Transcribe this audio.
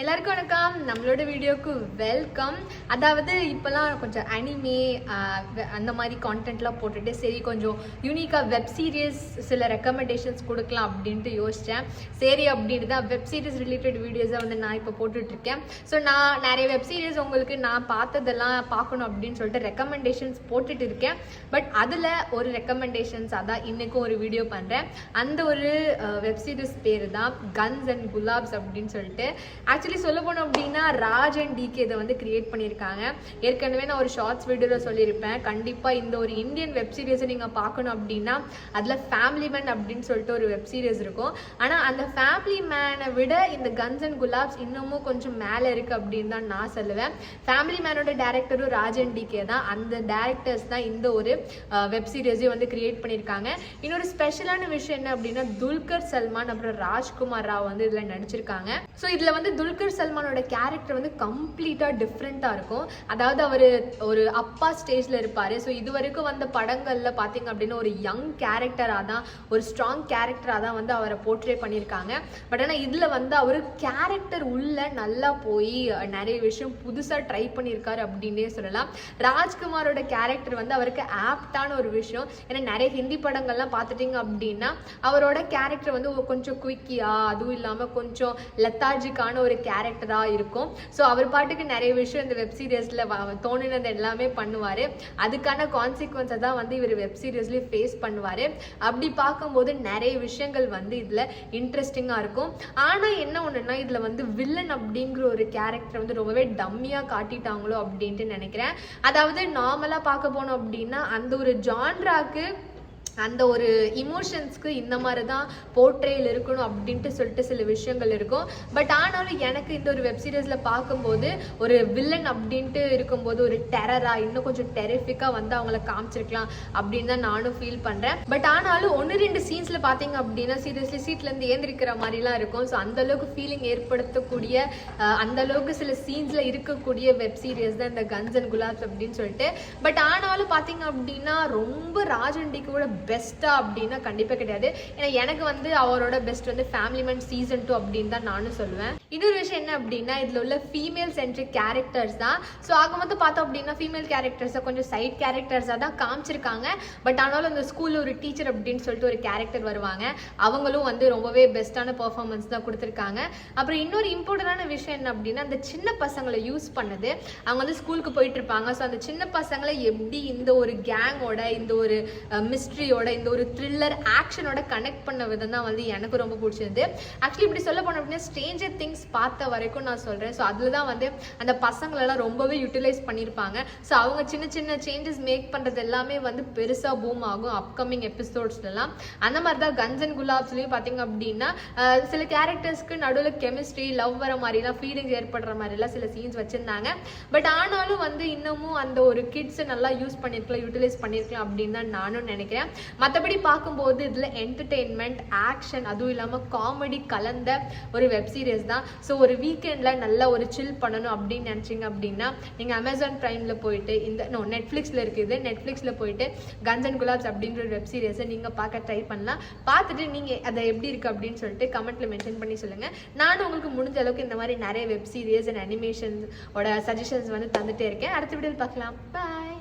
எல்லாருக்கும் வணக்கம். நம்மளோட வீடியோக்கு வெல்கம். அதாவது இப்போலாம் கொஞ்சம் அனிமே அந்த மாதிரி கான்டென்ட்லாம் போட்டுட்டு சரி கொஞ்சம் யூனிக்காக வெப் சீரிஸ் சில ரெக்கமெண்டேஷன்ஸ் கொடுக்கலாம் அப்படின்ட்டு யோசித்தேன். சரி அப்படின்ட்டு தான் வெப் சீரிஸ் ரிலேட்டட் வீடியோஸை வந்து நான் இப்போ போட்டுட்ருக்கேன். ஸோ நான் நிறைய வெப் சீரிஸ் உங்களுக்கு நான் பார்த்ததெல்லாம் பார்க்கணும் அப்படின்னு சொல்லிட்டு ரெக்கமெண்டேஷன்ஸ் போட்டுட்டு இருக்கேன். பட் அதில் ஒரு ரெக்கமெண்டேஷன்ஸ் அதான் இன்றைக்கும் ஒரு வீடியோ பண்ணுறேன். அந்த ஒரு வெப் சீரிஸ் பேர் தான் கன்ஸ் அண்ட் குலாப்ஸ் அப்படின்னு சொல்லிட்டு. ஆக்சுவலி சொல்ல போனோம் அப்படின்னா ராஜ் அண்ட் டிகே இதை வந்து கிரியேட் பண்ணியிருக்காங்க. ஏற்கனவே நான் ஒரு ஷார்ட்ஸ் வீடியோவில் சொல்லியிருப்பேன். கண்டிப்பாக இந்த ஒரு இந்தியன் வெப் சீரிஸை நீங்கள் பார்க்கணும் அப்படின்னா அதில் ஃபேமிலி மேன் அப்படின்னு சொல்லிட்டு ஒரு வெப் சீரிஸ் இருக்கும். ஆனால் அந்த ஃபேமிலி மேனை விட இந்த கன்ஸ் அண்ட் குலாப்ஸ் இன்னமும் கொஞ்சம் மேலே இருக்குது அப்படின்னு தான் நான் சொல்லுவேன். ஃபேமிலி மேனோட டேரக்டரும் ராஜ் அண்ட் டிகே தான். அந்த டேரக்டர்ஸ் தான் இந்த ஒரு வெப் சீரிஸையும் வந்து கிரியேட் பண்ணியிருக்காங்க. இன்னொரு ஸ்பெஷலான விஷயம் என்ன அப்படின்னா துல்கர் சல்மான் அப்புறம் ராஜ்குமார் ராவ் வந்து இதில் நடிச்சிருக்காங்க. ஸோ இதில் வந்து துல்கர் சல்மானோட கேரக்டர் வந்து கம்ப்ளீட்டாக டிஃப்ரெண்ட்டாக இருக்கும். அதாவது அவர் ஒரு அப்பா ஸ்டேஜில் இருப்பார். ஸோ இது வரைக்கும் வந்த படங்களில் பார்த்தீங்க அப்படின்னா ஒரு யங் கேரக்டராக தான் ஒரு ஸ்ட்ராங் கேரக்டராக தான் வந்து அவரை போர்ட்ரே பண்ணியிருக்காங்க. பட் ஆனால் இதில் வந்து அவர் கேரக்டர் உள்ள நல்லா போய் நிறைய விஷயம் புதுசாக ட்ரை பண்ணியிருக்காரு அப்படின்னே சொல்லலாம். ராஜ்குமாரோட கேரக்டர் வந்து அவருக்கு ஆப்டான ஒரு விஷயம். ஏன்னா நிறைய ஹிந்தி படங்கள்லாம் பார்த்துட்டிங்க அப்படின்னா அவரோட கேரக்டர் வந்து கொஞ்சம் குயிக்கியாக அதுவும் இல்லாமல் கொஞ்சம் லெத்தாஜிக்கான ஒரு கேரக்டராக இருக்கும். ஸோ அவர் பாட்டுக்கு நிறைய விஷயம் இந்த வெப் சீரிஸில் தோணினது எல்லாமே பண்ணுவார். அதுக்கான கான்சிக்வன்ஸை தான் வந்து இவர் வெப் சீரிஸ்லேயே ஃபேஸ் பண்ணுவார். அப்படி பார்க்கும்போது நிறைய விஷயங்கள் வந்து இதில் இன்ட்ரெஸ்டிங்காக இருக்கும். ஆனால் என்ன ஒன்றுனா இதில் வந்து வில்லன் அப்படிங்கிற ஒரு கேரக்டர் வந்து ரொம்பவே டம்மியாக காட்டிட்டாங்களோ அப்படின்ட்டு நினைக்கிறேன். அதாவது நார்மலாக பார்க்க போனோம் அப்படின்னா அந்த ஒரு ஜான்ராக்கு அந்த ஒரு இமோஷன்ஸ்க்கு இந்த மாதிரி தான் போர்ட்ரேல் இருக்கணும் அப்படின்ட்டு சொல்லிட்டு சில விஷயங்கள் இருக்கும். பட் ஆனாலும் எனக்கு இந்த ஒரு வெப் சீரிஸில் பார்க்கும்போது ஒரு வில்லன் அப்படின்ட்டு இருக்கும்போது ஒரு டெரராக இன்னும் கொஞ்சம் டெரிஃபிக்காக வந்து அவங்கள காமிச்சிருக்கலாம் அப்படின்னு தான் நானும் ஃபீல் பண்ணுறேன். பட் ஆனாலும் 1-2 சீன்ஸில் பார்த்தீங்க அப்படின்னா சீரியஸ்லி சீட்லேருந்து ஏந்திரிக்கிற மாதிரிலாம் இருக்கும். ஸோ அந்தளவுக்கு ஃபீலிங் ஏற்படுத்தக்கூடிய அந்தளவுக்கு சில சீன்ஸில் இருக்கக்கூடிய வெப் சீரிஸ் தான் இந்த கன்ஸ் அண்ட் குலாப்ஸ் அப்படின்னு சொல்லிட்டு. பட் ஆனாலும் பார்த்தீங்க அப்படின்னா ரொம்ப ராஜ் அண்ட் டிகேவோட பெஸ்ட்டா அப்படின்னா கண்டிப்பாக கிடையாது. ஏன்னா எனக்கு வந்து அவரோட பெஸ்ட் வந்து ஃபேமிலி மேன் சீசன் 2 அப்படின்னு தான் நானும் சொல்லுவேன். இன்னொரு விஷயம் என்ன அப்படின்னா இதில் உள்ள ஃபீமேல் சென்ட்ரிக் கேரக்டர்ஸ் தான். ஸோ ஆக மொத்தம் பார்த்தோம் அப்படின்னா ஃபீமேல் கேரக்டர்ஸை கொஞ்சம் சைட் கேரக்டர்ஸாக தான் காமிச்சிருக்காங்க. பட் ஆனாலும் அந்த ஸ்கூலில் ஒரு டீச்சர் அப்படின்னு சொல்லிட்டு ஒரு கேரக்டர் வருவாங்க. அவங்களும் வந்து ரொம்பவே பெஸ்ட்டான பர்ஃபார்மன்ஸ் தான் கொடுத்துருக்காங்க. அப்புறம் இன்னொரு இம்பார்ட்டண்டான விஷயம் என்ன அப்படின்னா அந்த சின்ன பசங்களை யூஸ் பண்ணது. அவங்க வந்து ஸ்கூலுக்கு போயிட்டு இருப்பாங்க. ஸோ அந்த சின்ன பசங்களை எப்படி இந்த ஒரு கேங்கோட இந்த ஒரு மிஸ்ட்ரியோட இந்த ஒரு த்ரில்லர் ஆக்ஷனோட கனெக்ட் பண்ண விதம் தான் வந்து எனக்கு ரொம்ப பிடிச்சிருந்தது. ஆக்சுவலி இப்படி சொல்ல போனோம் அப்படின்னா ஸ்ட்ரேஞ்சர் திங்ஸ் பார்த்த வரைக்கும் நான் சொல்கிறேன். ஸோ அதில் தான் வந்து அந்த பசங்களெல்லாம் ரொம்பவே யூட்டிலைஸ் பண்ணியிருப்பாங்க. ஸோ அவங்க சின்ன சின்ன சேஞ்சஸ் மேக் பண்ணுறது எல்லாமே வந்து பெருசாக பூம் ஆகும் அப்கமிங் எபிசோட்ஸ்லாம். அந்த மாதிரி தான் கன்ஸ் அண்ட் குலாப்ஸ்லையும் பார்த்தீங்க அப்படின்னா சில கேரக்டர்ஸ்க்கு நடுவில் கெமிஸ்ட்ரி லவ் வர மாதிரிலாம் ஃபீலிங்ஸ் ஏற்படுற மாதிரிலாம் சில சீன்ஸ் வச்சுருந்தாங்க. பட் ஆனாலும் வந்து இன்னமும் அந்த ஒரு கிட்ஸை நல்லா யூஸ் பண்ணியிருக்கலாம் யூட்டிலைஸ் பண்ணியிருக்கலாம் அப்படின்னு தான் நானும் நினைக்கிறேன். மற்றபடி பார்க்கும்போது இதில் என்டர்டெயின்மெண்ட் ஆக்ஷன் அதுவும் இல்லாமல் காமெடி கலந்த ஒரு வெப் சீரிஸ் தான். ஸோ ஒரு வீக்கெண்டில் நல்லா ஒரு சில் பண்ணணும் அப்படின்னு நினச்சிங்க அப்படின்னா நீங்கள் அமேசான் ப்ரைமில் போயிட்டு இந்த நெட்ஃப்ளிக்ஸில் இருக்குது நெட்ஃப்ளிக்ஸில் போயிட்டு கன்ஸ் அண்ட் குலாப்ஸ் அப்படின்ற ஒரு வெப் சீரிஸை நீங்கள் பார்க்க ட்ரை பண்ணலாம். பார்த்துட்டு நீங்கள் அதை எப்படி இருக்குது அப்படின்னு சொல்லிட்டு கமெண்ட்டில் மென்ஷன் பண்ணி சொல்லுங்கள். நானும் உங்களுக்கு முடிஞ்ச அளவுக்கு இந்த மாதிரி நிறைய வெப் சீரிஸ் அண்ட் அனிமேஷன்ஸோட சஜஷன்ஸ் வந்து தந்துகிட்டே இருக்கேன். அடுத்த வீடியோவில் பார்க்கலாம். பாய்.